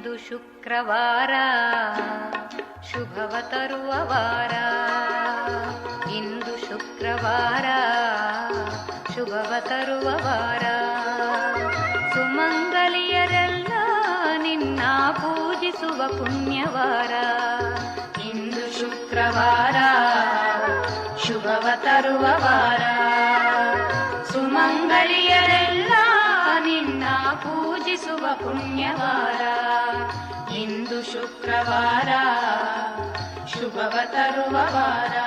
ಇಂದು ಶುಕ್ರವಾರ ಶುಭವ ತರುವ ವಾರ. ಇಂದು ಶುಕ್ರವಾರ ಶುಭವ ತರುವ ವಾರ. ಸುಮಂಗಲಿಯರೆಲ್ಲ ನಿನ್ನ ಪೂಜಿಸುವ ಪುಣ್ಯವಾರ. ಇಂದು ಶುಕ್ರವಾರ ಶುಭವ ತರುವ ವಾರ. ಸುಮಂಗಲಿಯರೆಲ್ಲ ನಿನ್ನ ಪೂಜಿಸುವ ಪುಣ್ಯವಾರ. ಇಂದು ಶುಕ್ರವಾರ ಶುಭವ ತರುವ ವಾರ.